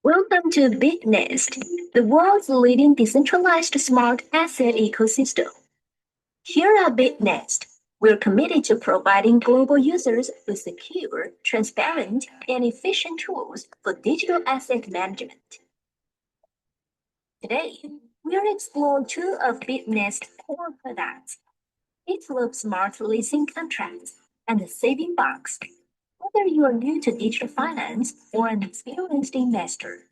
Welcome to BitNest, the world's leading decentralized smart asset ecosystem. Here at BitNest, we're committed to providing global users with secure, transparent, and efficient tools for digital asset management. Today, we'll explore two of BitNest's core products, BitLoop Smart Leasing Contracts and the Saving Box. Whether you are new to digital finance or an experienced investor,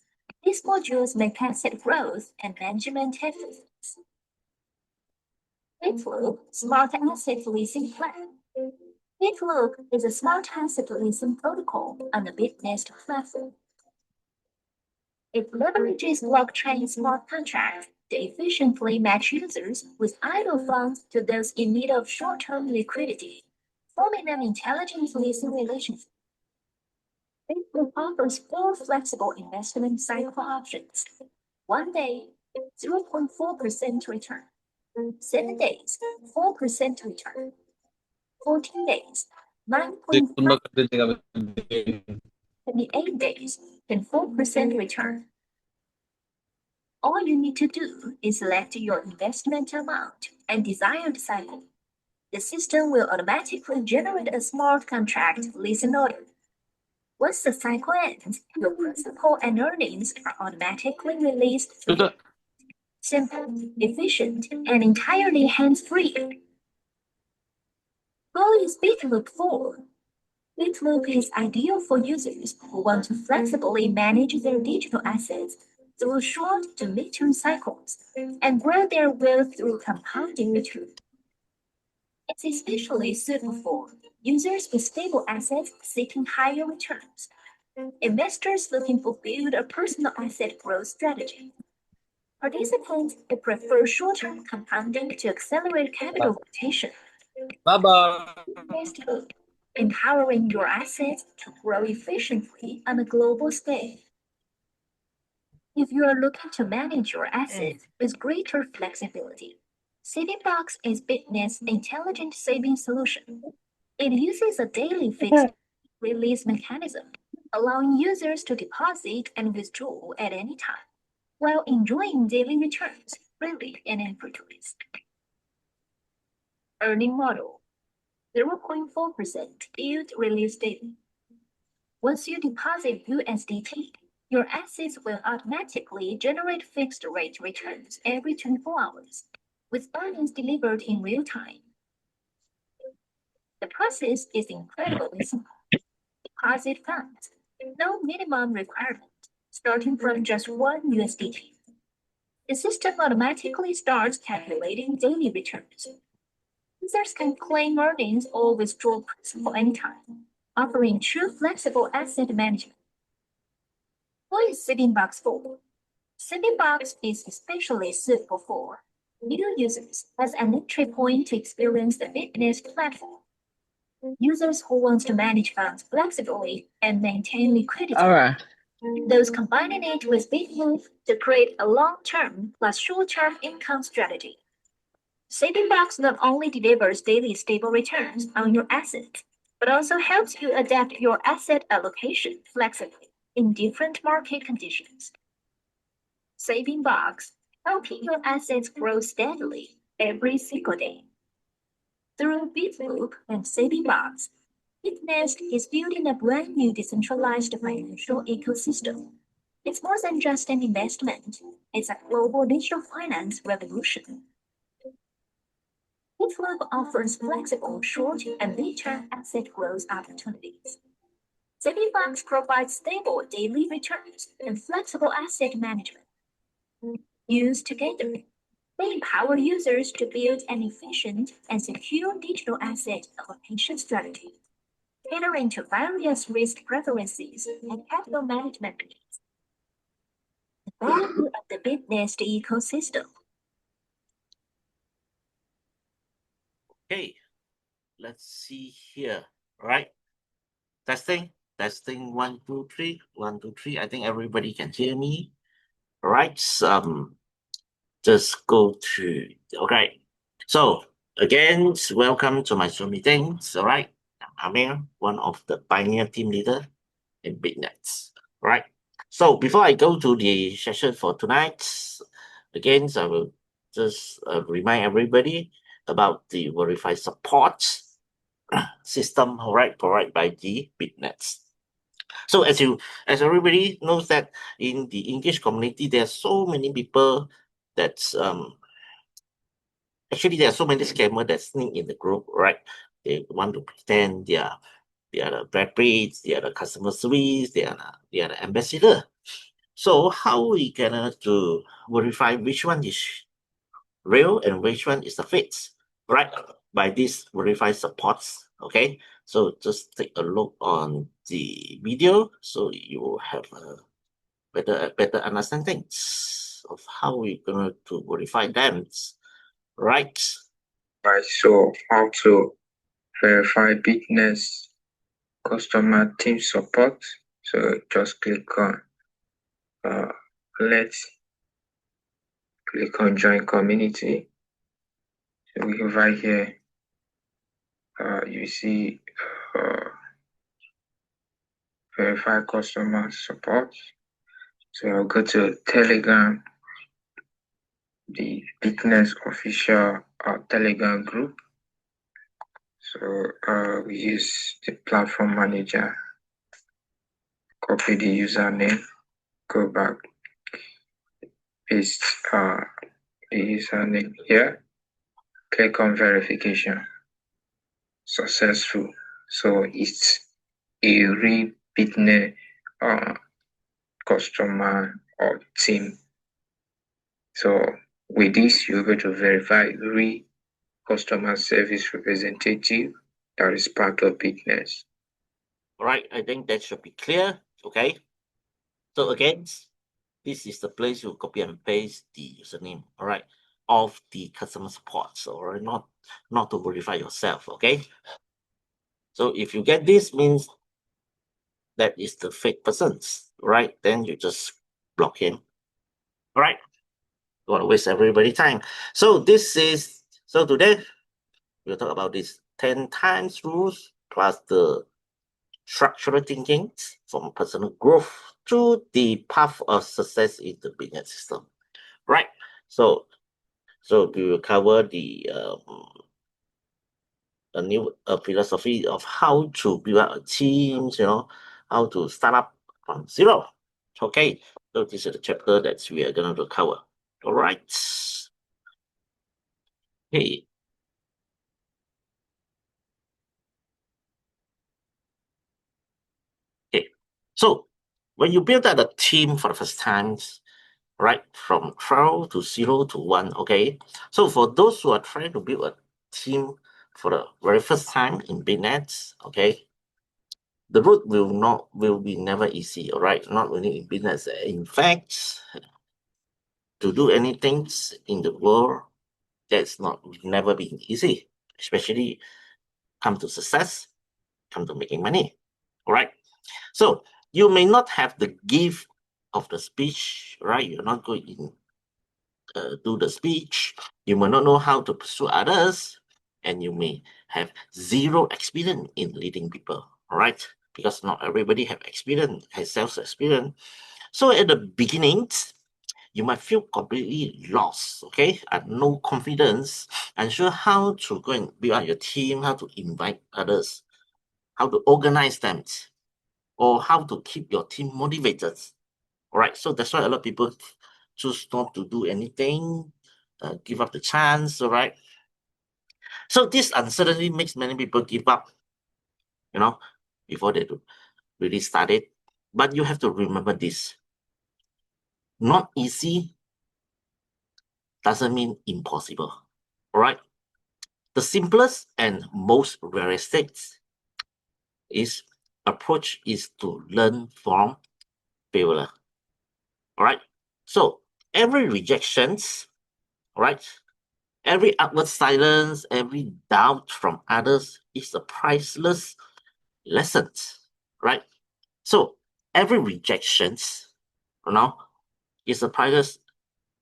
these modules make asset growth and management effortless. BitLoop Smart Asset Leasing Plan. BitLoop is a smart asset leasing protocol on the BitNest platform. It leverages blockchain smart contracts to efficiently match users with idle funds to those in need of short-term liquidity, forming an intelligent leasing relationship. BitLoop offers four flexible investment cycle options: 1 day, 0.4% return; 7 days, 4% return; 14 days, 9.5; 28 days, and 4% return. All you need to do is select your investment amount and desired cycle. The system will automatically generate a smart contract leasing order. Once the cycle ends, your principal and earnings are automatically released to you. Simple, efficient, and entirely hands-free. What is BitLoop for? BitLoop is ideal for users who want to flexibly manage their digital assets through short to mid-term cycles and grow their wealth through compounding return. It's especially suitable for users with stable assets seeking higher returns, investors looking to build a personal asset growth strategy, participants who prefer short-term compounding to accelerate capital rotation. BitLoop, empowering your assets to grow efficiently on a global scale. If you are looking to manage your assets with greater flexibility, Saving Box is BitNest's intelligent saving solution. It uses a daily fixed release mechanism, allowing users to deposit and withdraw at any time, while enjoying daily returns freely and effortlessly. Earning model 0.4% yield release daily. Once you deposit USDT, your assets will automatically generate fixed rate returns every 24 hours, with earnings delivered in real time. The process is incredibly simple. Deposit funds, no minimum requirement, starting from just 1 USDT. The system automatically starts calculating daily returns. Users can claim earnings or withdraw principal anytime, offering true flexible asset management. What is Saving Box for? Saving Box is especially suitable for new users as an entry point to experience the BitNest platform. Users who want to manage funds flexibly and maintain liquidity. All right. Those combining it with BitMove to create a long-term plus short-term income strategy. Saving Box not only delivers daily stable returns on your assets, but also helps you adapt your asset allocation flexibly in different market conditions. Saving Box, helping your assets grow steadily every single day. Through BitLoop and Saving Box, BitNest is building a brand new decentralized financial ecosystem. It's more than just an investment, it's a global digital finance revolution. BitLoop offers flexible short and mid-term asset growth opportunities. Saving Box provides stable daily returns and flexible asset management. Used together, they empower users to build an efficient and secure digital asset allocation strategy, catering to various risk preferences and capital management needs. The value of the BitNest ecosystem. Okay, let's see here. All right, testing, 1, 2, 3, 1, 2, 3. I think everybody can hear me. All right, just go to, okay. So again, welcome to my Zoom meetings. All right, I'm Amir, one of the pioneer team leader in BitNet. All right, So before I go to the session for tonight, again, I will just remind everybody about the verify support system, all right, provided by the BitNest. So as everybody knows that in the English community, there are so many people that's actually there are so many scammers that sneak in the group, right? They want to pretend they are the Brad Pitts, they are the customer service, they are the ambassador. So how we gonna to verify which one is real and which one is the fake, right? By this verify supports, okay? So just take a look on the video so you will have a better understanding of how we're gonna to verify them, right? Right, so how to verify BitNest customer team support. So just click on let's click on join community. So we have right here you see verify customer support. So I'll go to Telegram, the BitNest official Telegram group. So we use the platform manager, copy the username, go back, paste the username here, click on verification, successful. So it's a real BitNest customer or team. So with this, you're able to verify real customer service representative that is part of BitNest. All right, I think that should be clear. Okay. So again, this is the place you copy and paste the username, all right, of the customer support. So all right, not to verify yourself, okay? So if you get this means that is the fake persons, right? Then you just block him. All right. Don't want to waste everybody time. So today we'll talk about this 10 times rules plus the structural thinking from personal growth to the path of success in the business system. Right. So we will cover the a new philosophy of how to build up a team, how to start up from zero. Okay, so this is the chapter that we are going to cover. All right. Hey. Okay. So when you build out a team for the first time, right, from 12 to 0 to 1, okay? So for those who are trying to build a team for the very first time in BitNet, okay, the road will be never easy, all right? Not only in business. In fact, to do anything in the world, that's not never been easy, especially come to success, come to making money. All right. So you may not have the gift of the speech, right? You're not going to do the speech. You may not know how to pursue others, and you may have zero experience in leading people. All right, because not everybody have experience, has self experience. So at the beginning, you might feel completely lost, okay, and no confidence, unsure how to go and build up your team, how to invite others, how to organize them, or how to keep your team motivated. All right, so that's why a lot of people choose not to do anything, give up the chance, all right. So this uncertainty makes many people give up, before they do really start it. But you have to remember this: not easy doesn't mean impossible. All right. The simplest and most realistic is approach is to learn from failure. All right. So every rejections, all right, every outward silence, every doubt from others is a priceless lesson, right? So every rejections, is a priceless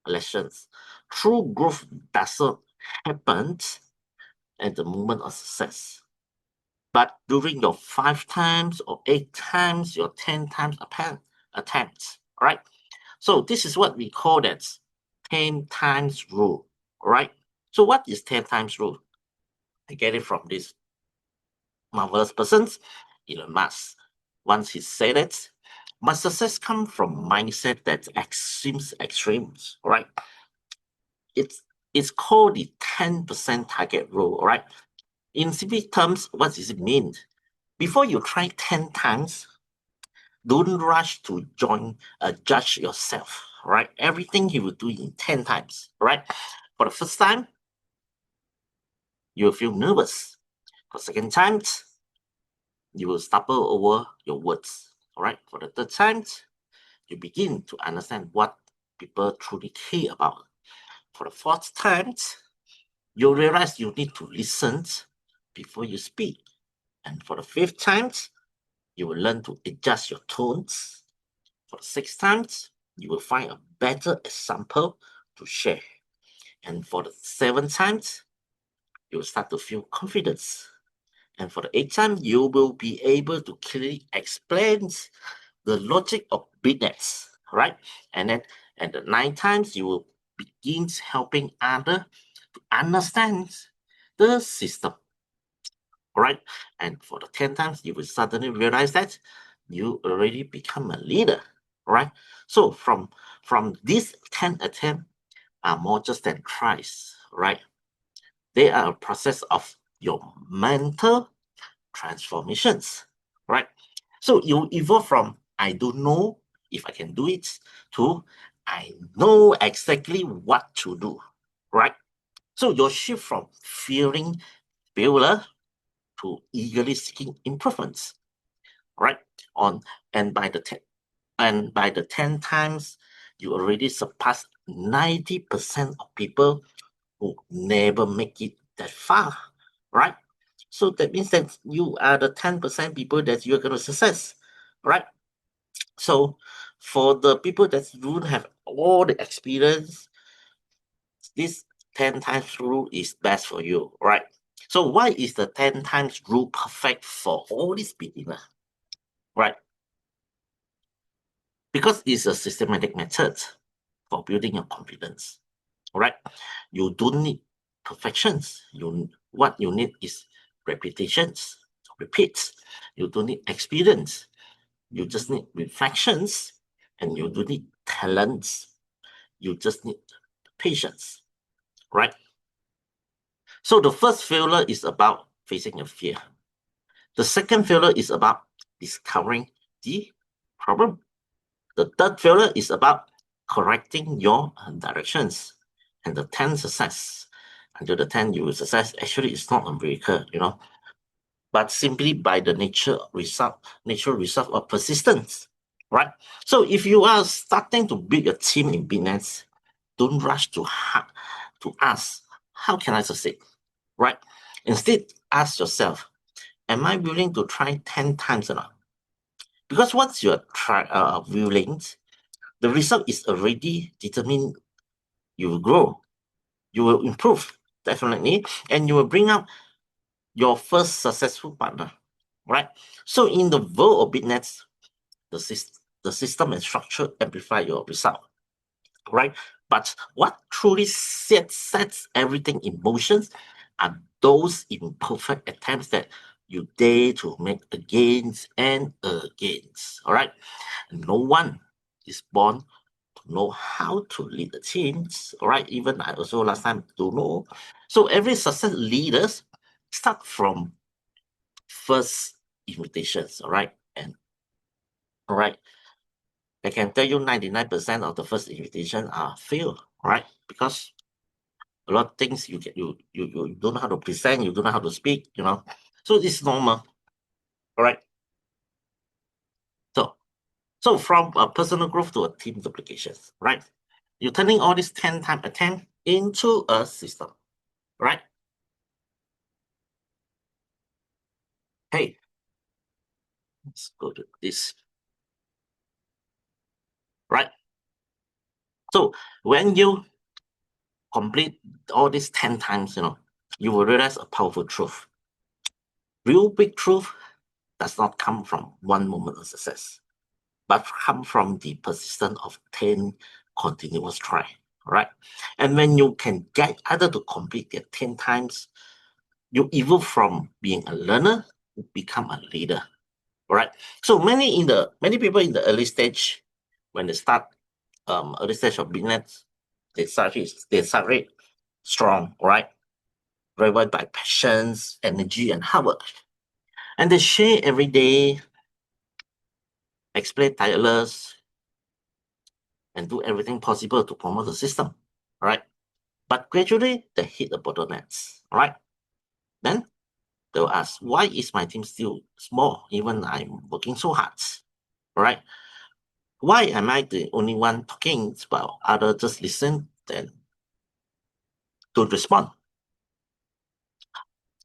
lessons. True growth doesn't happen at the moment of success. But during your 5 times or 8 times, your 10 times attempts. All right. So this is what we call that 10 times rule. All right. So what is 10 times rule? I get it from this marvelous person, Elon Musk. Once he said it, my success comes from mindset that seems extremes. All right. It's called the 10% target rule. All right. In simple terms, what does it mean? Before you try 10 times, don't rush to judge yourself, right? Everything you will do in 10 times, right? For the first time, you will feel nervous. For the second time, you will stumble over your words, all right? For the third time, you begin to understand what people truly care about. For the fourth time, you realize you need to listen before you speak. And for the fifth time, you will learn to adjust your tones. For the sixth time, you will find a better example to share. And for the seventh time, you will start to feel confidence. And for the eighth time, you will be able to clearly explain the logic of BitNest, right? And then at the ninth times, you will begin helping others to understand the system, right? And for the 10 times, you will suddenly realize that you already become a leader, right? So from these 10 attempts are more just than tries, right? They are a process of your mental transformations, right? So you evolve from I don't know if I can do it to I know exactly what to do, right? So your shift from fearing failure to eagerly seeking improvements, right? On and by the 10 times, you already surpass 90% of people who never make it that far, right? So that means that you are the 10% people that you're going to success, right? So for the people that don't have all the experience, this 10 times rule is best for you, right? So why is the 10 times rule perfect for all these beginners, right? Because it's a systematic method for building your confidence, right? You don't need perfections. What you need is repetitions, repeats. You don't need experience. You just need reflections, and you don't need talents. You just need patience, right? So the first failure is about facing your fear. The second failure is about discovering the problem. The third failure is about correcting your directions. And the 10th success, until the 10th you will success, actually it's not a miracle, but simply by the natural result of persistence, right? So if you are starting to build a team in business, don't rush to ask, how can I succeed, right? Instead, ask yourself, am I willing to try 10 times or not? Because once you're willing, the result is already determined. You will grow, you will improve, definitely, and you will bring out your first successful partner, right? So in the world of BitNest, the system and structure amplify your result, right? But what truly sets everything in motion are those imperfect attempts that you dare to make again and again, all right? No one is born to know how to lead the teams, all right? Even I also last time don't know. So every success leaders start from first invitations, all right? And all right, I can tell you 99% of the first invitation are failed, right? Because a lot of things you don't know how to present, you don't know how to speak, So it's normal, all right? So from a personal growth to a team duplications, right? You're turning all these 10 time attempt into a system, right? Hey, let's go to this, right? So when you complete all these 10 times, you will realize a powerful truth. Real big truth does not come from one moment of success. but come from the persistence of 10 continuous try, right? And when you can get other to complete their 10 times, you evolve from being a learner to become a leader, right? So many people in the early stage, when they start early stage of BitNest, they start rate strong, right? Driven by passions, energy, and hard work. And they share every day, explain tireless, and do everything possible to promote the system, right? But gradually, they hit the bottlenecks, right? Then they'll ask, why is my team still small, even I'm working so hard, right? Why am I the only one talking while others just listen and don't respond?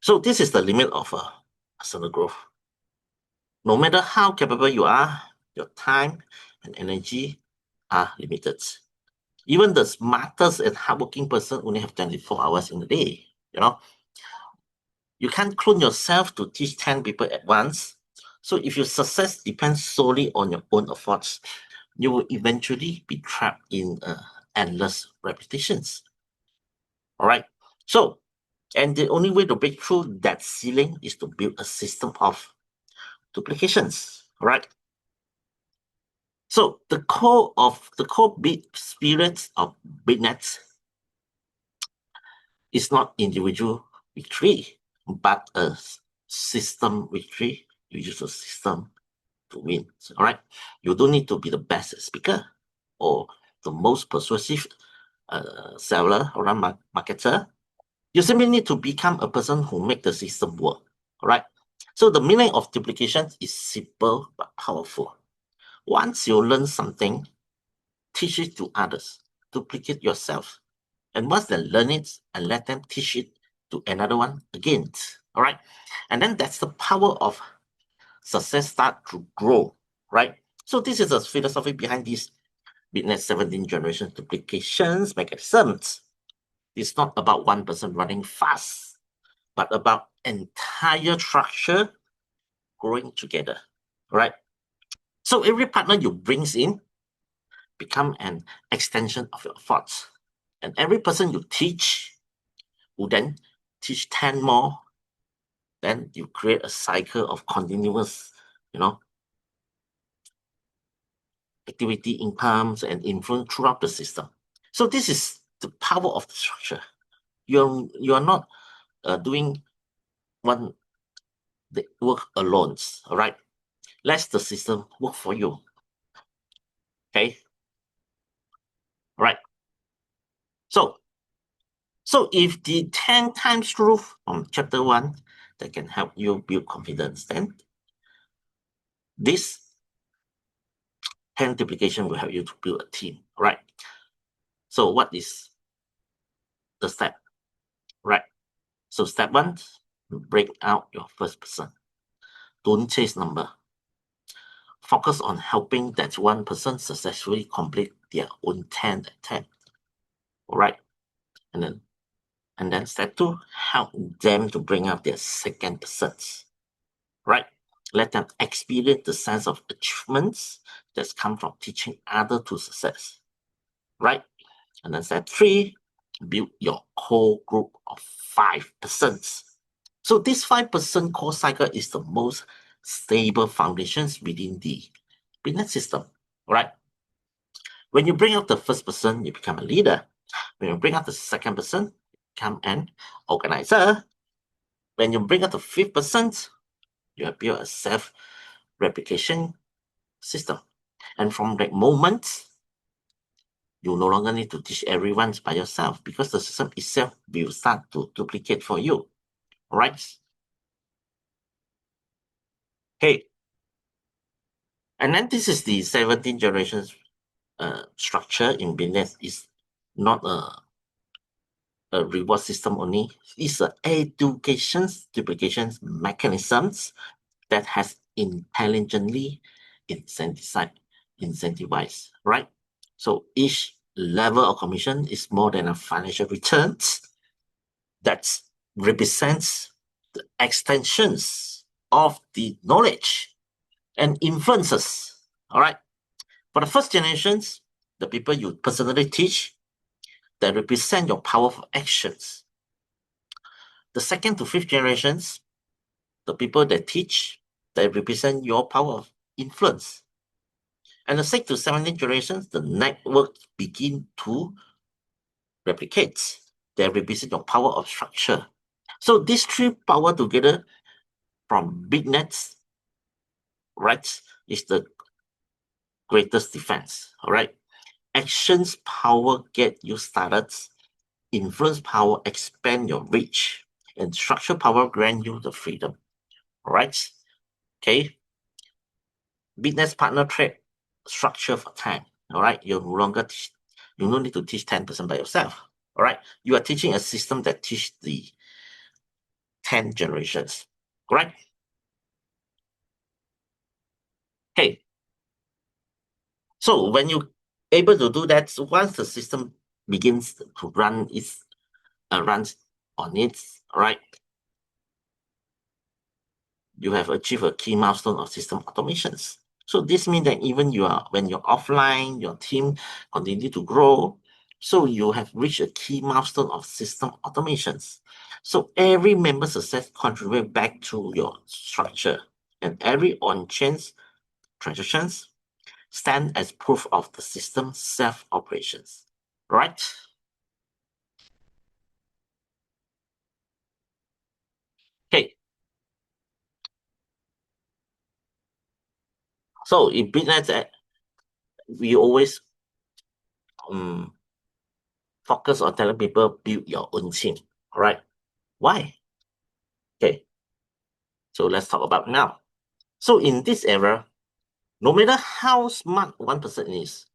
So this is the limit of personal growth. No matter how capable you are, your time and energy are limited. Even the smartest and hardworking person only have 24 hours in a day, you know. You can't clone yourself to teach 10 people at once. So if your success depends solely on your own efforts, you will eventually be trapped in endless repetitions. All right. So, and the only way to break through that ceiling is to build a system of duplications. All right. So the core bit spirit of BitNet is not individual victory, but a system victory. You use a system to win. All right. You don't need to be the best speaker or the most persuasive seller or marketer. You simply need to become a person who make the system work. All right. So the meaning of duplication is simple but powerful. Once you learn something, teach it to others. Duplicate yourself. And once they learn it, and let them teach it to another one again. All right. And then that's the power of success start to grow. Right. So this is the philosophy behind this BitNest 17 generation duplications mechanisms. It's not about one person running fast, but about entire structure growing together. Right. So every partner you brings in become an extension of your thoughts. And every person you teach will then teach 10 more. Then you create a cycle of continuous, activity, incomes, and influence throughout the system. So this is the power of the structure. You're not doing one the work alone, all right? Let the system work for you. Okay. Right. So if the 10 times truth from chapter 1 that can help you build confidence, then this 10 duplication will help you to build a team, right? So what is the step, right? So step 1, break out your first person. Don't chase number. Focus on helping that one person successfully complete their own 10 attempt. All right. And then step 2, help them to bring out their second persons. Right. Let them experience the sense of achievements that's come from teaching others to success. Right. And then step 3, build your core group of 5 persons. So this 5% core cycle is the most stable foundations within the BitNest system, right? When you bring out the first person, you become a leader. When you bring out the second person, you become an organizer. When you bring out the fifth person, you have built a self-replication system. And from that moment, you no longer need to teach everyone by yourself because the system itself will start to duplicate for you, right? Okay. And then this is the 17 generations structure in BitNest. Is not a reward system only. It's an education duplication mechanisms that has intelligently incentivized, right? So each level of commission is more than a financial returns that represents the extensions of the knowledge and influences, all right? For the first generations, the people you personally teach, that represent your powerful actions. The second to fifth generations, the people that teach, that represent your power of influence. And the sixth to seventh generations, the network begin to replicate, that represent your power of structure. So these three power together from BitNest, right, is the greatest defense. All right. Actions power get you started. Influence power expand your reach. And structure power grant you the freedom. All right. Okay. BitNest partner trade structure for time. All right. You no need to teach 10% by yourself. All right. You are teaching a system that teach the 10 generations. All right. Okay. So when you able to do that, so once the system begins to run runs on its, right, you have achieved a key milestone of system automations. So this means that even when you're offline, your team continue to grow. So you have reached a key milestone of system automations. So every member success contribute back to your structure, and every on-chain transactions stand as proof of the system self-operations, right? Okay. So in BitNest, we always focus on telling people build your own team. All right. Why? Okay. So let's talk about now. So in this era, no matter how smart one person is,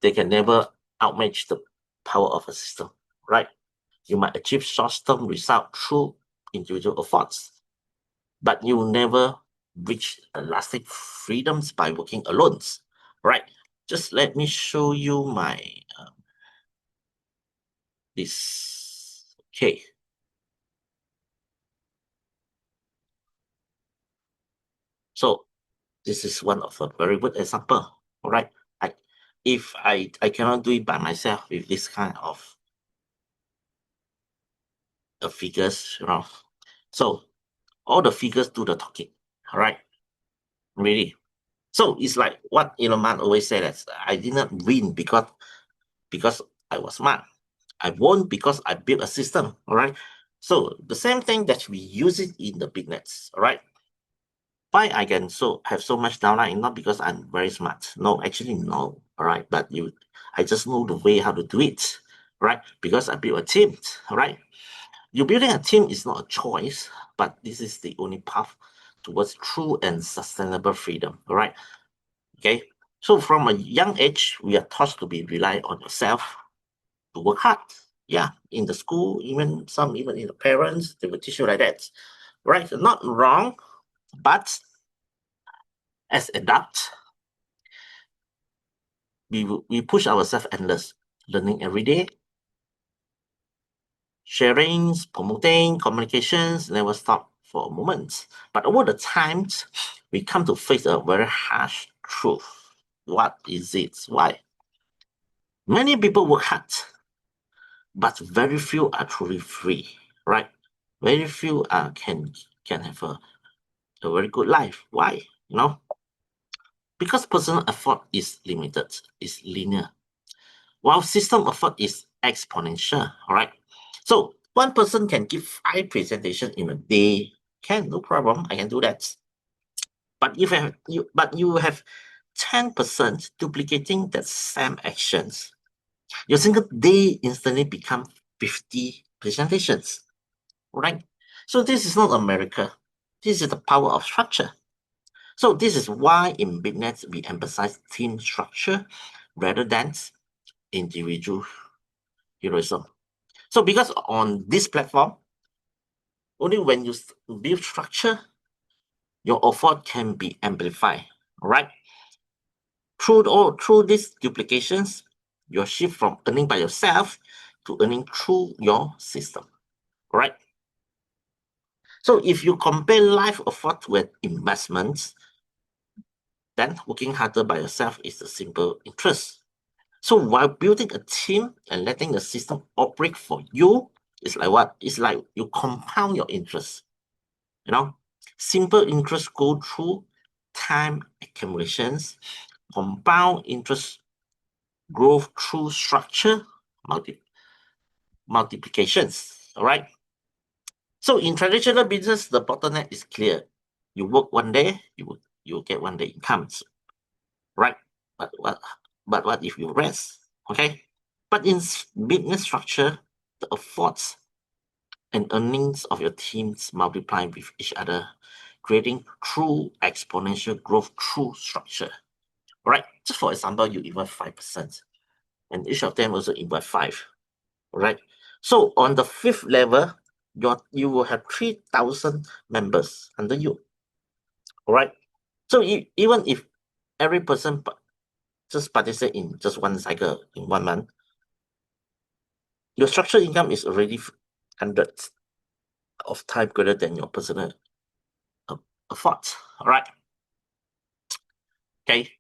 they can never outmatch the power of a system, right? You might achieve short-term result through individual efforts, but you will never reach lasting freedoms by working alone, right? Just let me show you my this. Okay. So this is one of a very good example. All right. If I cannot do it by myself with this kind of figures, So all the figures do the talking. All right. Really. So it's like what Elon Musk always said that I did not win because I was smart. I won because I built a system. All right. So the same thing that we use it in the BitNets. All right. Why I can have so much downline? Not because I'm very smart. No, actually no. All right. But I just know the way how to do it. Right. Because I built a team. All right. You building a team is not a choice, but this is the only path towards true and sustainable freedom. All right. Okay. So from a young age, we are taught to be rely on yourself, to work hard. Yeah, in the school, even in the parents, they will teach you like that. Right? Not wrong, but as adults, we push ourselves endless, learning every day, sharing, promoting, communications never stop for a moment. But over the times, we come to face a very harsh truth. What is it? Why? Many people work hard, but very few are truly free, right? Very few can have a very good life. Why? Because personal effort is limited, is linear, while system effort is exponential. All right. So one person can give 5 presentations in a day. No problem. I can do that. But you have 10% duplicating the same actions. Your single day instantly become 50 presentations. Right? So this is not America. This is the power of structure. So this is why in BitNet we emphasize team structure rather than individual heroism. So because on this platform, only when you build structure, your effort can be amplified. All right. Through these duplications, you shift from earning by yourself to earning through your system. All right. So if you compare life effort with investments, then working harder by yourself is a simple interest. So while building a team and letting the system operate for you, it's like what? It's like you compound your interest. You know, simple interest go through time accumulations, compound interest growth through structure multiplications. All right. So in traditional business, the bottleneck is clear. You work one day, you get one day incomes, right? But what if you rest? Okay. But in business structure, the efforts and earnings of your teams multiply with each other, creating true exponential growth through structure. All right. Just for example, you invest 5%, and each of them also invest 5. All right. So on the 5th level, you will have 3,000 members under you. All right. So even if every person just participate in just one cycle in 1 month, your structural income is already hundreds of times greater than your personal effort. All right. Okay.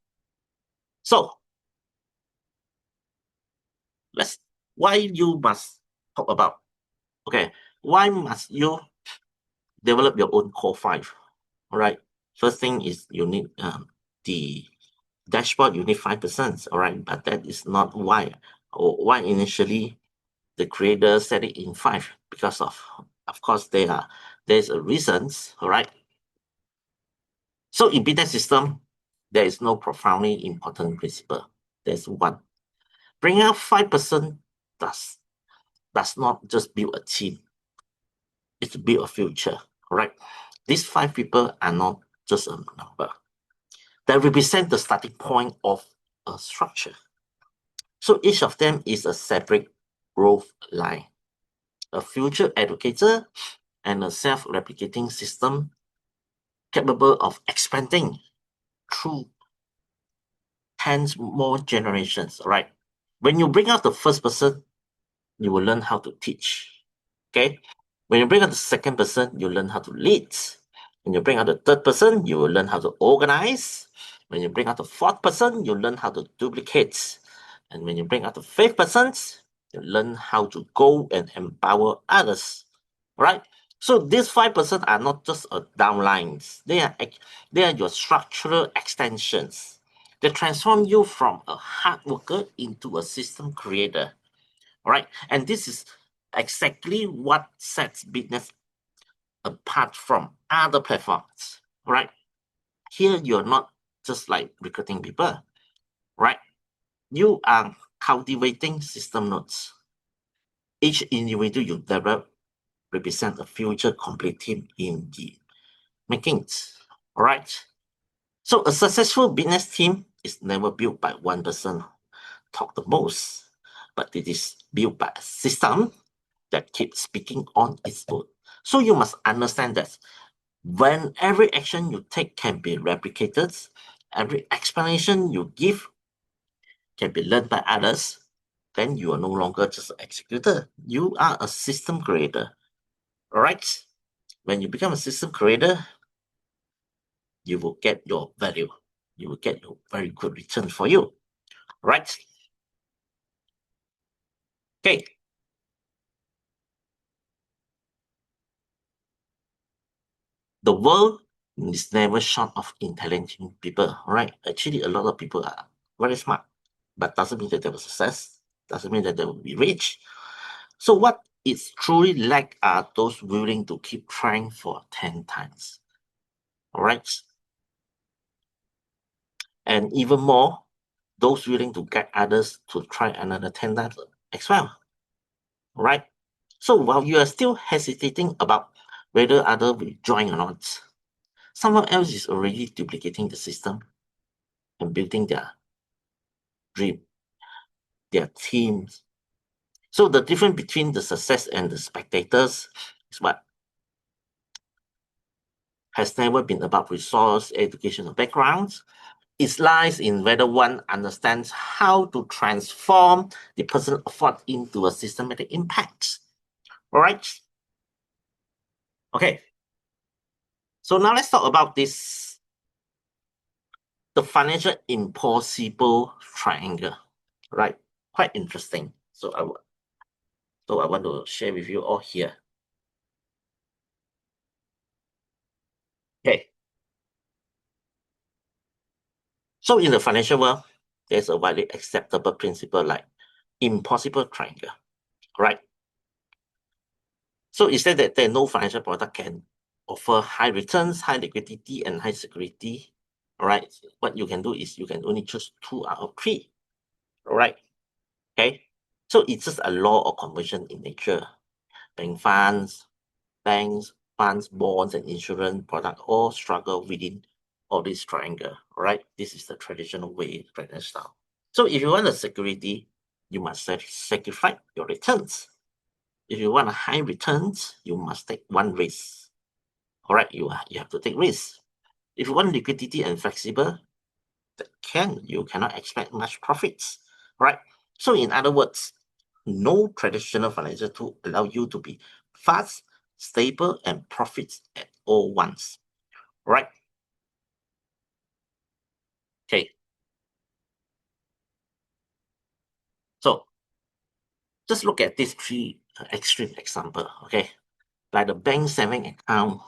So why you must talk about, okay, why must you develop your own core 5? All right. First thing is you need the dashboard, you need 5%. All right. But that is not why, or why initially the creator set it in 5, because of course there's a reasons. All right. So in BitNest system, there is no profoundly important principle. There's one. Bring out 5% does not just build a team, it's build a future. All right. These 5 people are not just a number. They represent the starting point of a structure. So each of them is a separate growth line, a future educator, and a self-replicating system capable of expanding through 10 more generations. All right. When you bring out the first person, you will learn how to teach. Okay. When you bring out the second person, you learn how to lead. When you bring out the third person, you will learn how to organize. When you bring out the fourth person, you learn how to duplicate. And when you bring out the fifth person, you learn how to go and empower others. Right? So these 5% are not just downlines. They are your structural extensions. They transform you from a hard worker into a system creator. All right. And this is exactly what sets BitNest apart from other platforms. All right. Here you're not just like recruiting people, right? You are cultivating system nodes. Each individual you develop represents a future complete team in the makings. All right. So a successful business team is never built by one person talk the most, but it is built by a system that keeps speaking on its own. So you must understand that when every action you take can be replicated, every explanation you give can be learned by others, then you are no longer just an executor. You are a system creator. All right. When you become a system creator, you will get your value. You will get your very good return for you. Right? Okay. The world is never short of intelligent people, right? Actually, a lot of people are very smart, but doesn't mean that they will success, doesn't mean that they will be rich. So what is truly lack are those willing to keep trying for 10 times. All right. And even more, those willing to get others to try another 10 times as well. All right. So while you are still hesitating about whether other will join or not, someone else is already duplicating the system and building their dream, their teams. So the difference between the success and the spectators is what? Has never been about resource, education, or backgrounds. It lies in whether one understands how to transform the personal effort into a systematic impact. All right. Okay. So now let's talk about this the financial impossible triangle, right? Quite interesting. So I want to share with you all here. Okay. So in the financial world, there's a widely acceptable principle like impossible triangle, right? So it says that there no financial product can offer high returns, high liquidity, and high security. All right. What you can do is you can only choose 2 out of 3. All right. Okay. So it's just a law of conversion in nature. Banks, funds, bonds, and insurance products all struggle within all this triangle. All right. This is the traditional way, traditional style. So if you want a security, you must sacrifice your returns. If you want a high returns, you must take one risk. All right, you have to take risks. If you want liquidity and flexible, you cannot expect much profits, right? So in other words, no traditional financial tool allow you to be fast, stable, and profits at all once, right? Okay. So just look at these 3 extreme example, okay? Like the bank saving account,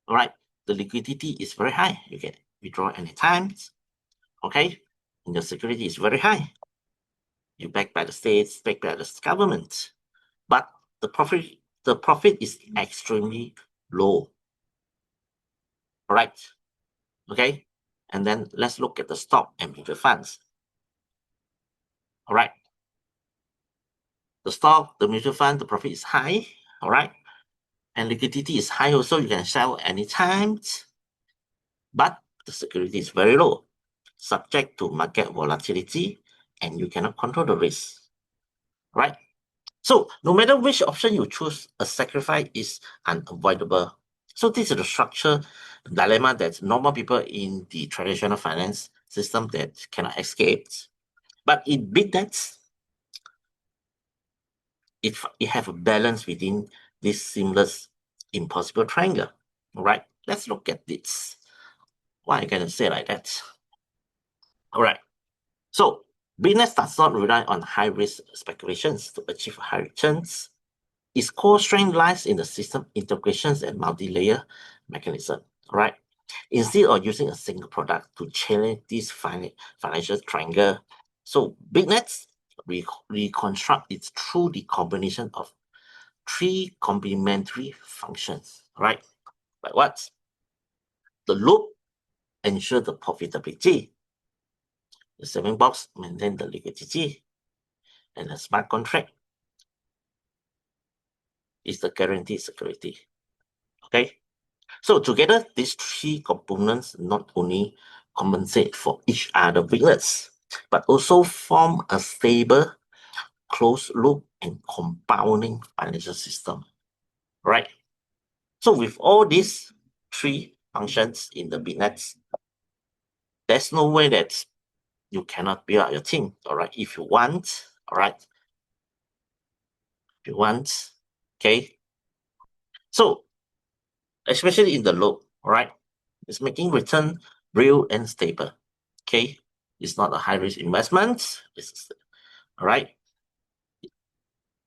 all right? The liquidity is very high. You can withdraw anytime, okay? And the security is very high. You backed by the states, backed by the government, but the profit is extremely low. All right, okay. And then let's look at the stock and mutual funds. All right, the stock, the mutual fund, the profit is high. All right, and liquidity is high also. You can sell anytime, but the security is very low, subject to market volatility, and you cannot control the risk. Right. So no matter which option you choose, a sacrifice is unavoidable. So this is the structure dilemma that normal people in the traditional finance system that cannot escape. But in BitNest, it have a balance within this seamless impossible triangle. All right, let's look at this. Why I can say like that? All right, so BitNest does not rely on high risk speculations to achieve high returns. Its core strength lies in the system integrations and multi-layer mechanism, right? Instead of using a single product to challenge this financial triangle, so BigNets reconstruct it through the combination of 3 complementary functions, right? Like what? The loop ensure the profitability, the saving box maintain the liquidity, and the smart contract is the guaranteed security. Okay. So together, these 3 components not only compensate for each other weakness, but also form a stable, closed loop and compounding financial system, right? So with all these 3 functions in the BitNet, there's no way that you cannot build out your team, all right? If you want, all right? If you want, okay? So especially in the loop, all right? It's making return real and stable. Okay, it's not a high risk investment. It's all right.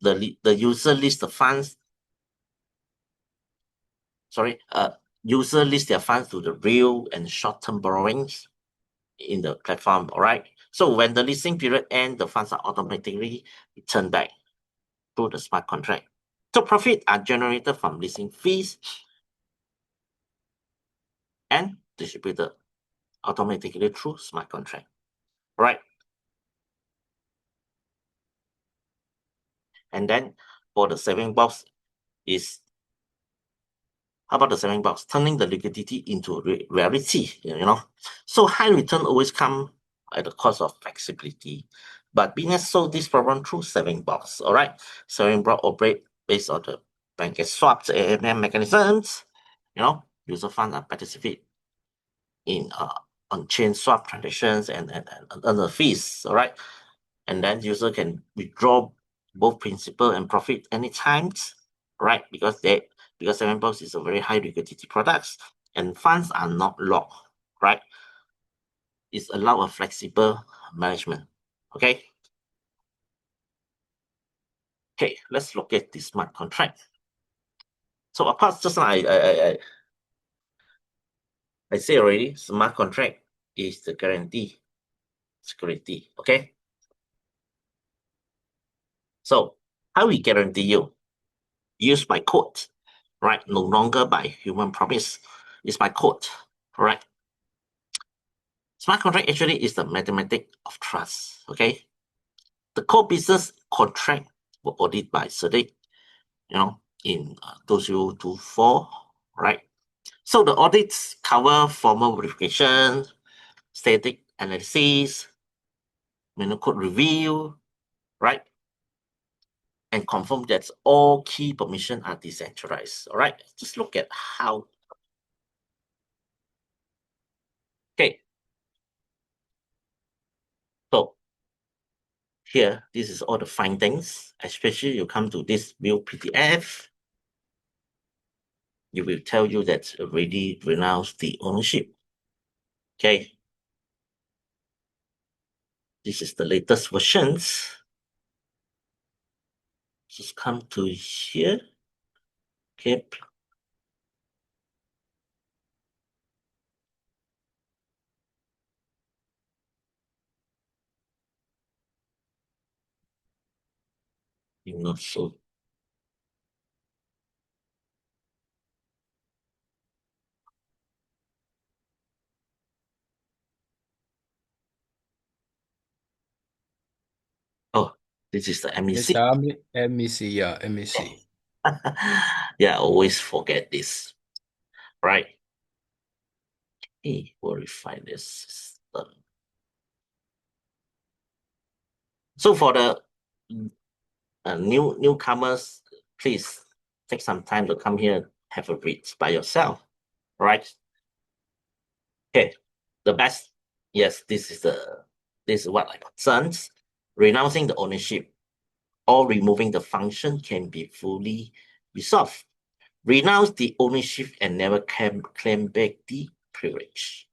The user lists the funds. Sorry, user lists their funds to the real and short term borrowings in the platform. All right. So when the listing period ends, the funds are automatically returned back through the smart contract. So profit are generated from listing fees and distributed automatically through smart contract. Right. And then for the saving box is how about the saving box turning the liquidity into reality? You know, so high return always come at the cost of flexibility. But business solve this problem through saving box. All right, saving box operate based on the bank swaps and mechanisms. You know, user funds are participate in on-chain swap transactions and earn the fees. All right, and then user can withdraw both principal and profit anytime, right? Because saving box is a very high liquidity products and funds are not locked, right? is allow a flexible management. Okay. Okay, let's look at the smart contract. So apart just now I say already, smart contract is the guarantee security. Okay. So how we guarantee you? Used by code, right? No longer by human promise. It's by code, right? Smart contract actually is the mathematics of trust. Okay. The core business contract were audited by CERDIC, in 2024, right? So the audits cover formal verification, static analysis, code review, right? And confirm that all key permissions are decentralized. All right, just look at how. Okay. So here, this is all the findings, especially you come to this view PDF. You will tell you that already renounced the ownership. Okay. This is the latest versions. Just come to here. Okay. You know, so oh, this is the MEC. MEC, yeah, MEC. Yeah, I always forget this. Right. Hey, verify this system. So for the newcomers, please take some time to come here, have a read by yourself, right? Okay, the best, yes, this is what I concerns. Renouncing the ownership or removing the function can be fully resolved. Renounce the ownership and never claim back the privilege.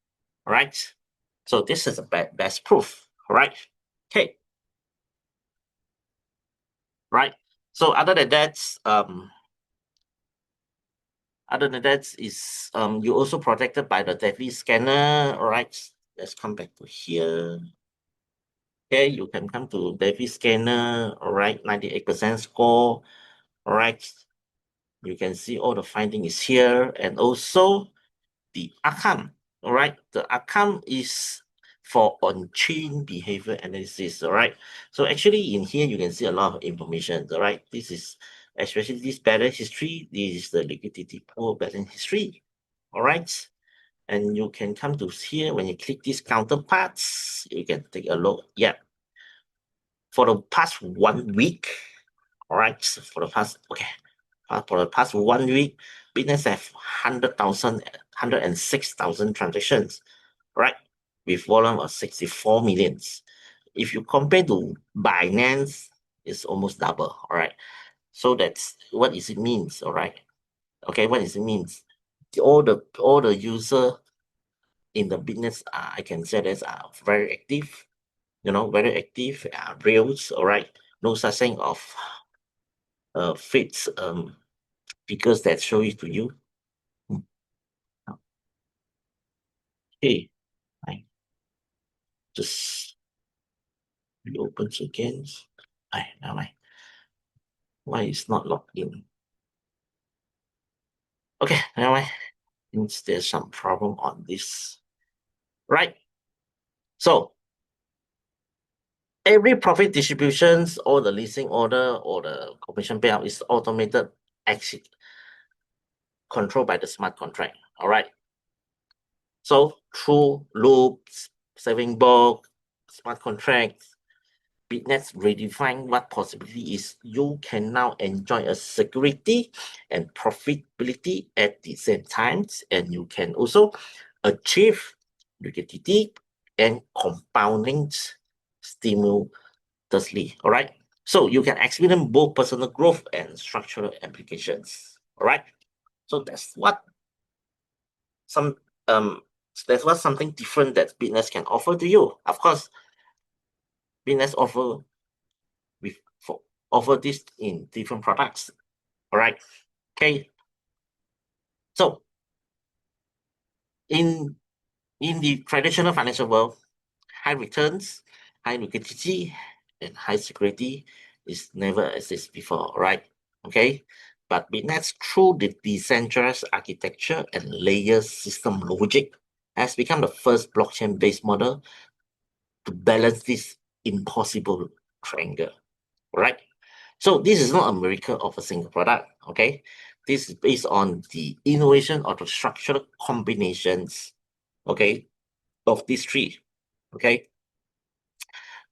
All right. So this is a best proof. All right. Okay. Right. So other than that, is you also protected by the DEFI scanner. All right. Let's come back to here. Okay, you can come to DEFI scanner. All right, 98% score. All right. You can see all the finding is here, and also the outcome. All right, the outcome is for on-chain behavior analysis. All right, so actually in here you can see a lot of information. All right, this is especially this balance history. This is the liquidity pool balance history. All right, and you can come to here when you click these counterparts. You can take a look. Yeah, for the past 1 week. All right, for the past 1 week, BitNest have 106,000 transactions, right? With volume of 64 millions. If you compare to Binance, it's almost double, all right? So that's what it means, all right? Okay, what it means? All the user in the business, I can say that are very active, very active, reals, all right? No such thing of fits figures that show it to you. Okay, I just reopen again. Now why it's not logged in? Okay, now I think there's some problem on this. Right. So every profit distributions or the leasing order or the commission payout is automated exit controlled by the smart contract. All right. So through loops, saving book, smart contracts, BitNest redefine what possibility is. You can now enjoy a security and profitability at the same time, and you can also achieve liquidity and compounding simultaneously. All right. So you can experience both personal growth and structural applications. All right. So that's what some So that's what something different that BitNest can offer to you. Of course, BitNest offer this in different products. All right. Okay. So in the traditional financial world, high returns, high liquidity, and high security is never existed before, right? Okay. But BitNest, through the decentralized architecture and layer system logic, has become the first blockchain-based model to balance this impossible triangle, right? So this is not a miracle of a single product, okay? This is based on the innovation of the structural combinations, okay, of these three, okay?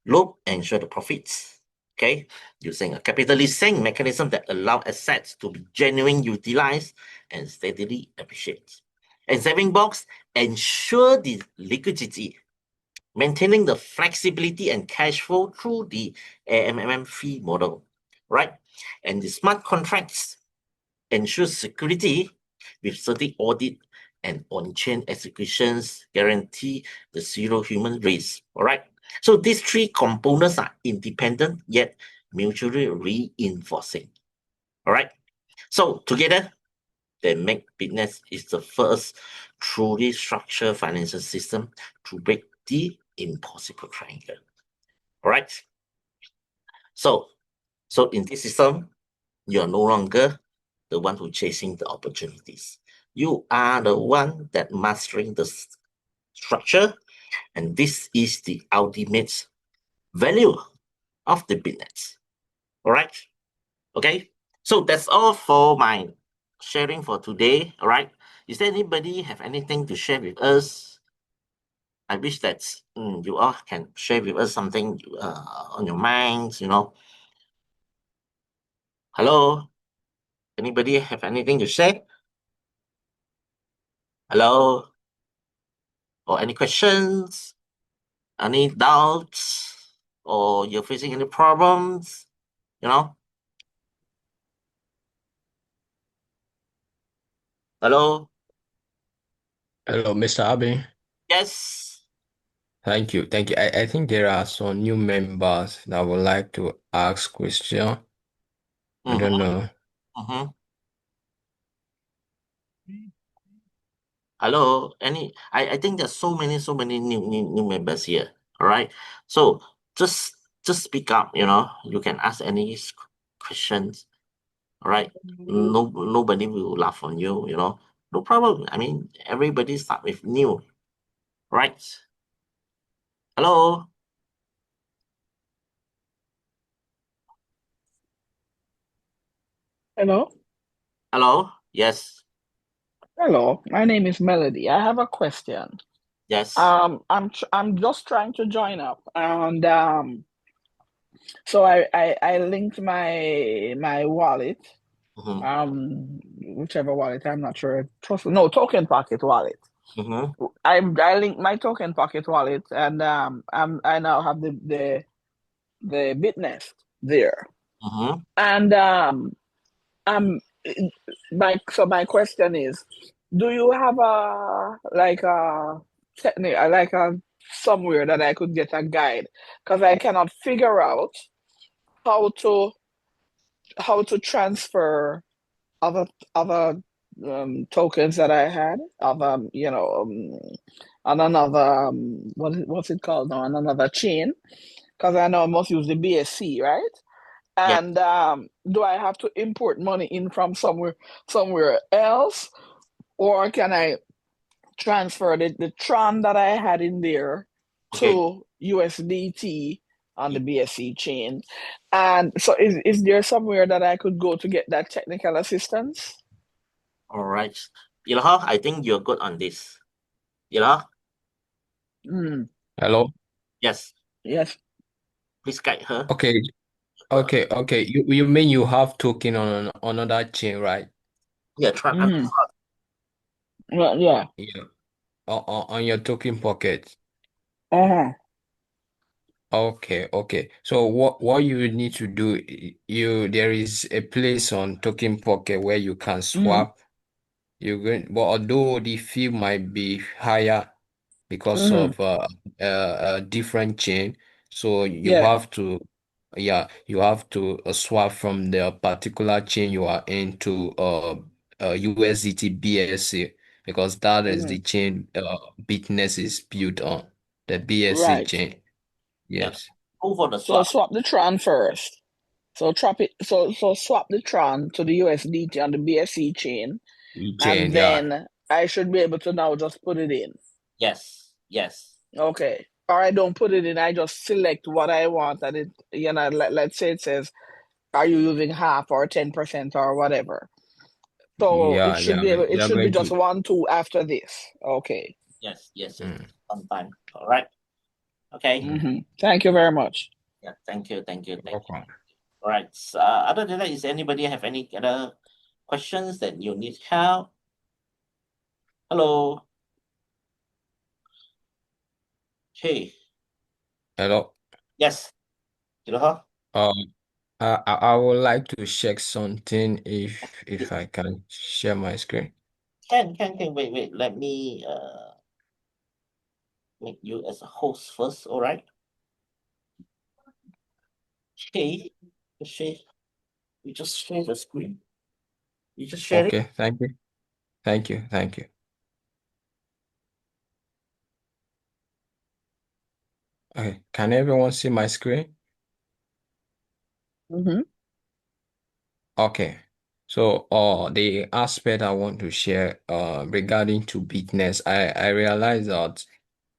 Loop ensure the profits, okay, using a capitalist sink mechanism that allow assets to be genuinely utilized and steadily appreciate. And saving box ensure the liquidity, maintaining the flexibility and cash flow through the AMM fee model, right? And the smart contracts ensure security with certain audit and on-chain executions guarantee the zero human risk, all right? So these three components are independent yet mutually reinforcing, all right? So together, they make BitNest is the first truly structured financial system to break the impossible triangle. All right. So, in this system, you are no longer the one who chasing the opportunities. You are the one that mastering the structure, and this is the ultimate value of the BitNet. All right. Okay. So that's all for my sharing for today. All right. Is there anybody have anything to share with us? I wish that you all can share with us something on your minds, Hello? Anybody have anything to say? Hello? Or any questions? Any doubts? Or you're facing any problems? You know? Hello? Hello, Mr. Abe. Yes? Thank you. Thank you. I think there are some new members that would like to ask question. I Mm-hmm, don't know. mm-hmm. Hello? I think there's so many new members here. All right? So just speak up, You can ask any questions. All right? Nobody will laugh on you, No problem. I mean, everybody start with new, right? Hello? Hello. Hello? Yes. Hello. My name is Melody. I have a question. Yes. I'm just trying to join up, and so I linked my wallet, Mm-hmm. whichever wallet, I'm not sure. No, Token Pocket wallet. Mm-hmm. I linked my Token Pocket wallet, and I now have the BitNest there, Mm-hmm. and um my question is, do you have a like a technique, like a somewhere that I could get a guide? Because I cannot figure out how to transfer other other tokens that I had of on another what's it called now, on another chain, because I know I must use the BSC, right? Yes. And do I have to import money in from somewhere else, or can I transfer the Tron that I had in there Okay. to USDT on the BSC chain? And so is there somewhere that I could go to get that technical assistance? All right. Ilha, I think you're good on this. Ilha? Mm, Hello? Yes. yes. Please guide her. Okay, okay. You mean you have token on another chain, right? Yeah, try. Mm, well, yeah. Yeah. On your token pocket. Uh-huh. Okay. So what you need to do, there is a place on token pocket where you can Mm, swap. But although the fee might be higher because Mm-hmm. of a different chain. So Yeah. you have to swap from the particular chain you are into USDT BSC because that is Mm-hmm. the chain BitNest is built on, the BSC Right. chain. Yeah. Yes, Go for the So swap. swap the Tron first. So swap the Tron to the USDT on the BSC chain, chain, and yeah, then I should be able to now just put it in. Yes. Yes. Okay. Or I don't put it in, I just select what I want and let's say it says, are you using half or 10% or whatever. So yeah, it you're should be going just to. 1, 2 after this. Okay. Yes. Yes. Yes. Mm, Sometime. All right. Okay. mm, Mm-hmm. Thank you very much. Yeah. Thank you. Thank you. Thank you. welcome. All right. Other than that, is anybody have any other questions that you need help? Hello. Hey. Hello. Yes. You know, Um, I would like to check something if I can share my screen. can. Wait. Let me make you as a host first. All right. Okay. Just share. You just share the screen. You just share it. Okay, thank you. Thank you. Okay, can everyone see my screen? Mm-hmm. Okay. So, the aspect I want to share regarding to BitNest, I realize that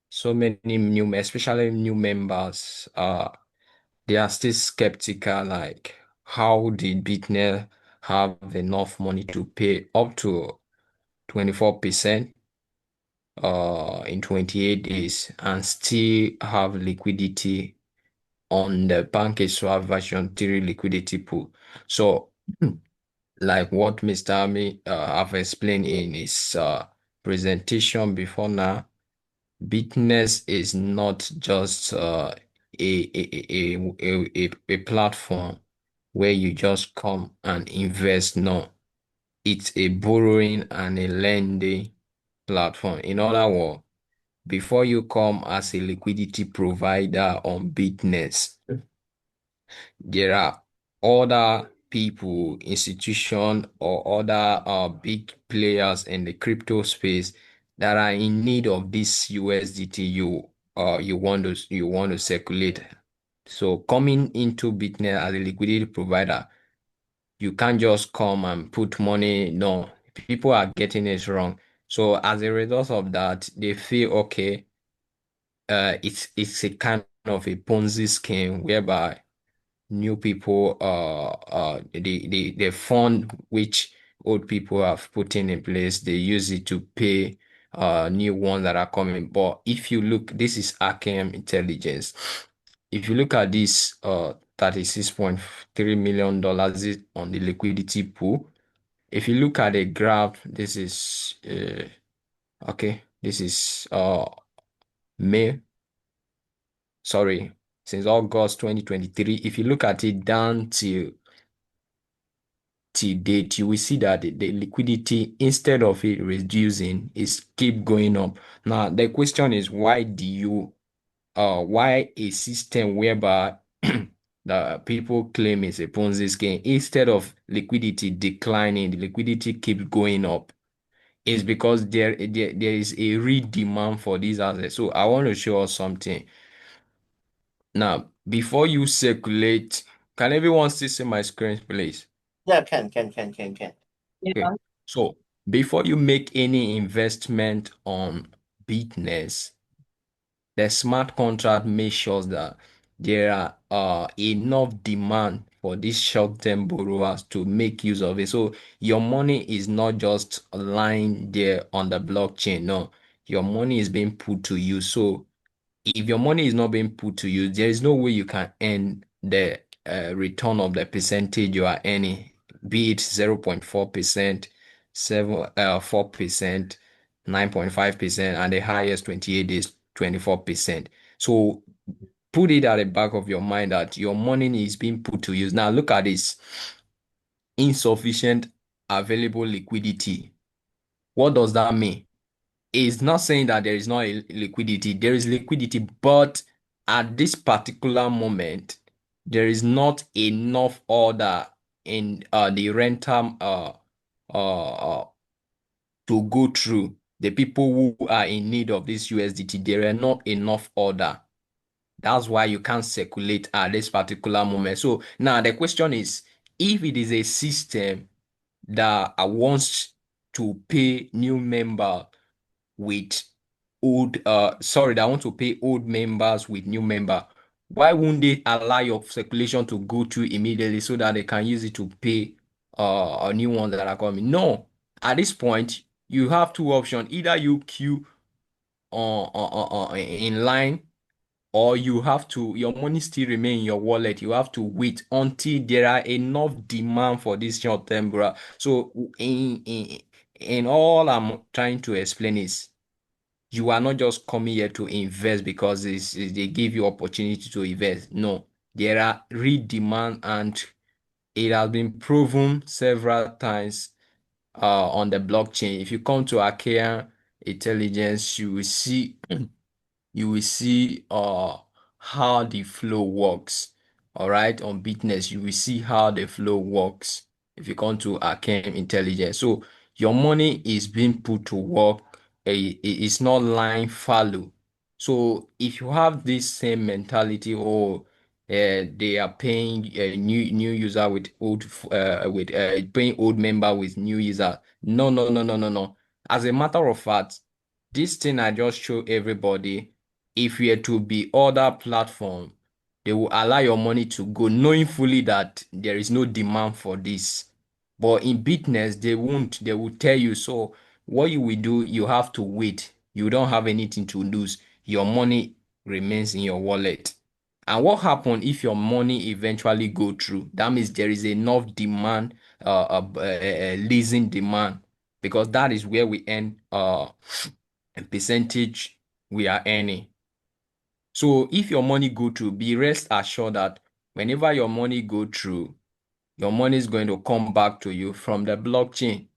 so many new, especially new members, they are still skeptical, like how did BitNest have enough money to pay up to 24% in 28 days and still have liquidity on the pancake swap version 3 liquidity pool. So like what Mr. Ami have explained in his presentation before now, business is not just a platform where you just come and invest. No, it's a borrowing and a lending platform. In other words, before you come as a liquidity provider on business, there are other people, institution, or other big players in the crypto space that are in need of this USDT you want to circulate. So coming into Bitnet as a liquidity provider, you can't just come and put money. No, people are getting it wrong. So as a result of that, they feel okay. It's a kind of a Ponzi scheme whereby new people the fund which old people have put in place, they use it to pay new ones that are coming. But if you look, this is Arkham Intelligence. If you look at this $36.3 million on the liquidity pool, if you look at the graph, this is okay, this is May, sorry, since August 2023. If you look at it down till date, you will see that the liquidity, instead of it reducing, is keep going up. Now, the question is, why a system whereby the people claim is a Ponzi scheme, instead of liquidity declining, the liquidity keeps going up? Is because there is a real demand for these assets. So I want to show us something. Now, before you circulate, can everyone still see my screen, please? Yeah, can. Okay. So before you make any investment on BitNest, the smart contract makes sure that there are enough demand for these short-term borrowers to make use of it. So your money is not just lying there on the blockchain. No, your money is being put to use. So if your money is not being put to use, there is no way you can earn the return of the percentage you are earning, be it 0.4%, 4%, 9.5%, and the highest 28 days, 24%. So put it at the back of your mind that your money is being put to use. Now look at this: insufficient available liquidity. What does that mean? It's not saying that there is not a liquidity. There is liquidity, but at this particular moment, there is not enough order in the rental uh, to go through. The people who are in need of this USDT, there are not enough order. That's why you can't circulate at this particular moment. So now the question is, if it is a system that wants to pay new member with that want to pay old members with new member, why wouldn't they allow your circulation to go through immediately so that they can use it to pay a new ones that are coming? No. At this point, you have two options. Either you queue in line, or you have to, your money still remain in your wallet. You have to wait until there are enough demand for this short term, bro. So in all I'm trying to explain is, you are not just coming here to invest because they give you opportunity to invest. No, there are real demand, and it has been proven several times on the blockchain. If you come to Archaea Intelligence, you will see how the flow works. All right, on BitNest, you will see how the flow works if you come to Arcane Intelligence. So your money is being put to work. It's not lying fallow. So if you have this same mentality, or they are paying a new user with paying old member with new user. No, no, no, no, no, no. As a matter of fact, this thing I just show everybody, if we are to be other platform, they will allow your money to go, knowing fully that there is no demand for this. But in business, they won't. They will tell you. So what you will do, you have to wait. You don't have anything to lose. Your money remains in your wallet. And what happens if your money eventually go through? That means there is enough demand, leasing demand, because that is where we earn a percentage we are earning. So if your money go through, be rest assured that whenever your money go through, your money is going to come back to you from the blockchain.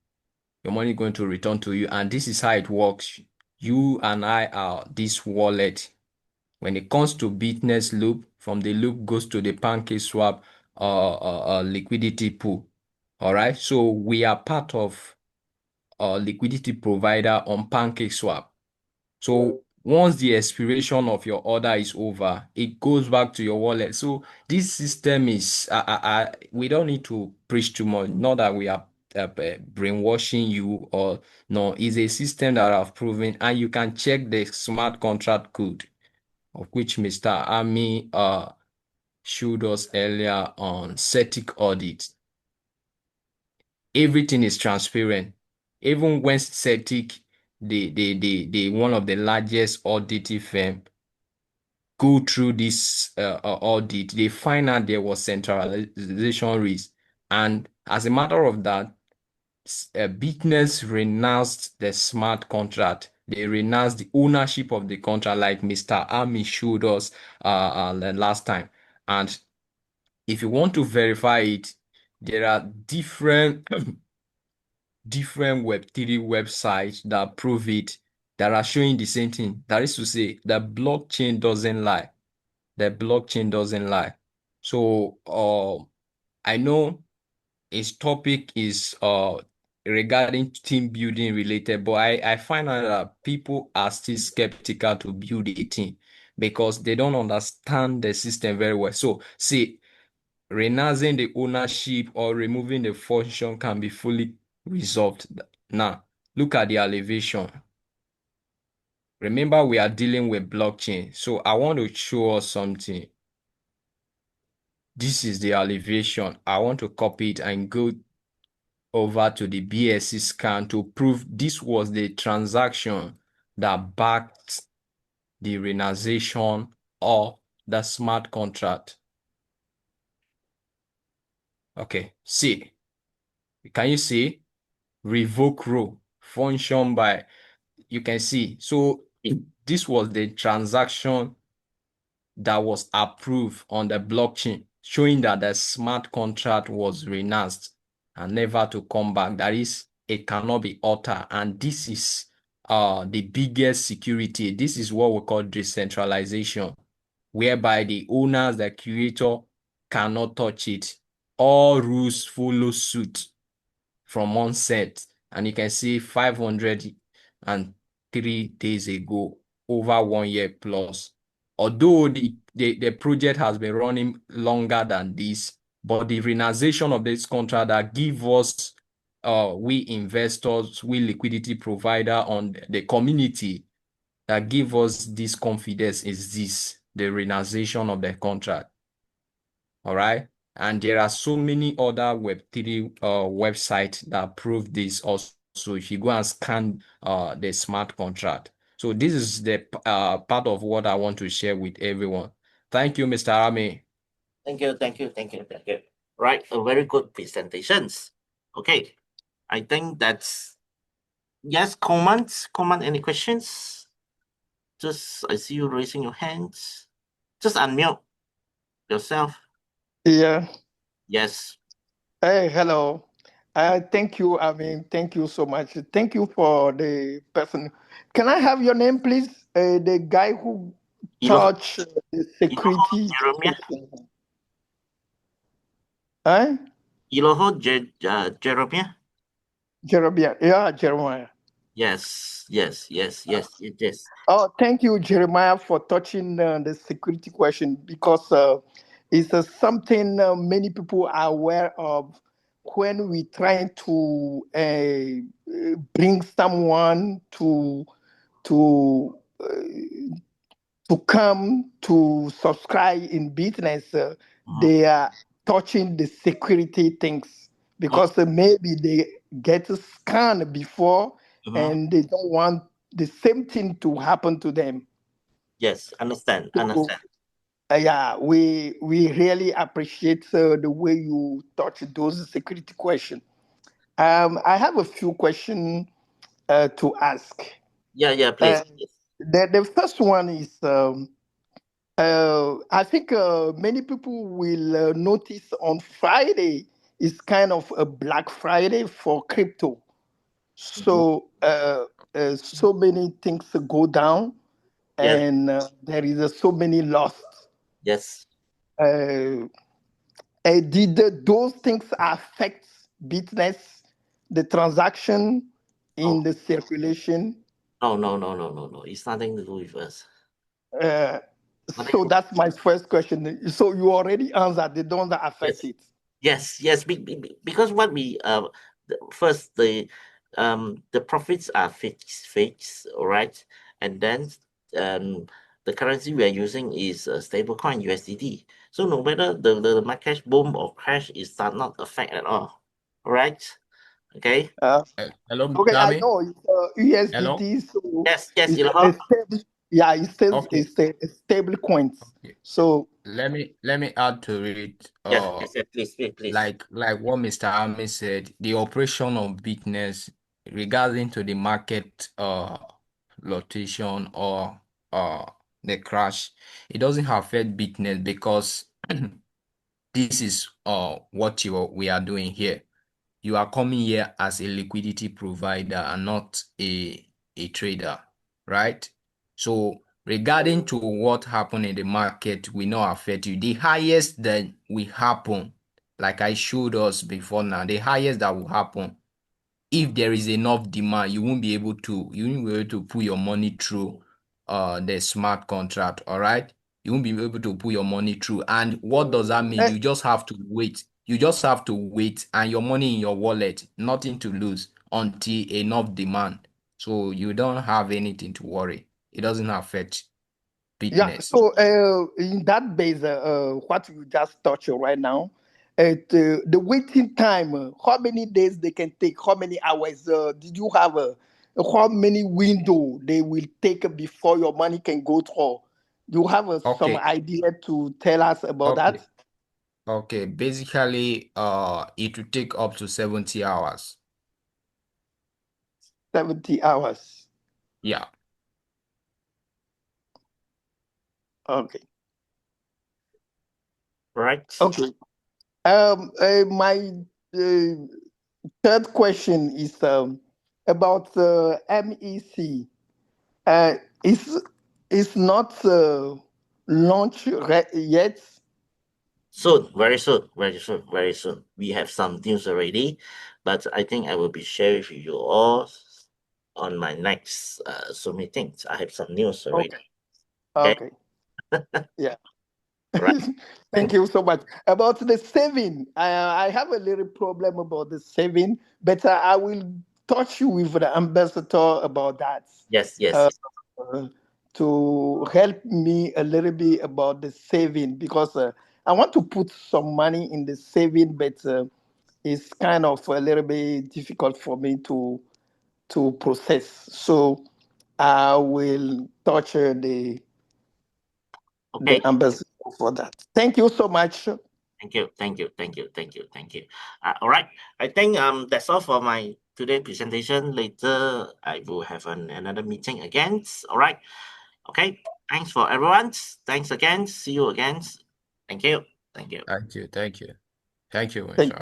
Your money is going to return to you, and this is how it works. You and I are this wallet. When it comes to business loop, from the loop goes to the pancake swap liquidity pool. All right. So we are part of a liquidity provider on pancake swap. So once the expiration of your order is over, it goes back to your wallet. So this system is, we don't need to preach too much. Not that we are brainwashing you, or no, it's a system that I've proven, and you can check the smart contract code, of which Mr. Ami showed us earlier on static audit. Everything is transparent. Even when static, the one of the largest auditing firm, go through this audit, they find out there was centralization risk. And as a matter of that, BitNest renounced the smart contract. They renounced the ownership of the contract, like Mr. Ami showed us the last time. And if you want to verify it, there are different different Web3 websites that prove it, that are showing the same thing. That is to say, the blockchain doesn't lie. The blockchain doesn't lie. So I know his topic is regarding team building related, but I find out that people are still skeptical to build a team because they don't understand the system very well. So see, renouncing the ownership or removing the function can be fully resolved. Now, look at the elevation. Remember, we are dealing with blockchain. So I want to show us something. This is the elevation. I want to copy it and go over to the BSC scan to prove this was the transaction that backed the realization of the smart contract. Okay, see. Can you see? Revoke row function by, you can see. So this was the transaction that was approved on the blockchain, showing that the smart contract was renounced and never to come back. That is, it cannot be altered. And this is the biggest security. This is what we call decentralization, whereby the owners, the creator cannot touch it. All rules follow suit from onset. And you can see 503 days ago, over 1 year plus. Although the project has been running longer than this, but the realization of this contract that give us we investors, we liquidity provider on the community that give us this confidence is this, the realization of the contract. All right. And there are so many other Web3 websites that prove this also. If you go and scan the smart contract. So this is the part of what I want to share with everyone. Thank you, Mr. Ami. Thank you. Right, a very good presentations. Okay, I think that's yes. Comments? Any questions? Just I see you raising your hands. Just unmute yourself. Yeah. Yes. Hey, hello. Thank you. Thank you so much. Thank you for the person. Can I have your name, please? The guy who Iloho, touched the security Jeremiah. question. Huh? Iloho, Jeremiah. Jeremiah. Yeah, Jeremiah. Yes. Oh, thank you, Jeremiah, for touching the security question because it's something many people are aware of when we try to bring someone to to come to subscribe in business. They are touching the security things because maybe they get scanned before and they don't want the same thing to happen to them. Yes, understand. So, yeah, we really appreciate the way you touch those security questions. I have a few questions to ask. Yeah, please. The first one is I think many people will notice on Friday is kind of a Black Friday for crypto. So so many things go down, Yes. and there is so many lost. Yes. Did those things affect business, the transaction in the circulation? No. It's nothing to do with us. Uh, so that's my first question. So you already answered. They don't affect it. Yes. Because what we first the profits are fixed, all right, and then the currency we are using is a stable coin USDT. So no matter the market boom or crash, it does not affect at all. All right. Okay. Hello, Okay, Mr. I Ami. know it's Hello. USDT, so Yes, it's Ilho. a stable. Yeah, it says Okay. it's a stable coins. Okay. So Let me add to it. Yes, please. Like what Mr. Ami said, the operation of BitNest regarding to the market fluctuation or the crash, it doesn't affect BitNest because this is what we are doing here. You are coming here as a liquidity provider and not a trader, right? So regarding to what happened in the market will not affect you. The highest that will happen, like I showed us before now, the highest that will happen, if there is enough demand, you won't be able to put your money through the smart contract, all right? You won't be able to put your money through. And what does that mean? eh, You just have to wait. You just have to wait and your money in your wallet, nothing to lose until enough demand. So you don't have anything to worry. It doesn't affect yeah, business. so in that base, what you just touched right now, the waiting time, how many days they can take, how many hours? Did you have how many window they will take before your money can go through? Do you have some Okay, idea to tell us about okay, that? okay. Basically, it will take up to 70 hours. 70 hours. Yeah. Okay. Right. Okay. My third question is about MEC. Is not launched yet. Soon, very soon, very soon, very soon. We have some news already, but I think I will be sharing with you all on my next Zoom meetings. I have some news already. Okay. Yeah. Right. Thank you so much. About the saving, I have a little problem about the saving, but I will touch you with the ambassador about that. Yes, yes, Uh, yes. to help me a little bit about the saving because I want to put some money in the saving, but it's kind of a little bit difficult for me to process. So I will touch Okay. the ambassador for that. Thank you so much. Thank you, thank you, thank you, thank you, thank you. All right. I think that's all for my today presentation. Later I will have another meeting again. All right. Okay. Thanks for everyone. Thanks again. See you again. Thank you. Thank you. Thank you. Thank you. Thank you, Thank Michelle.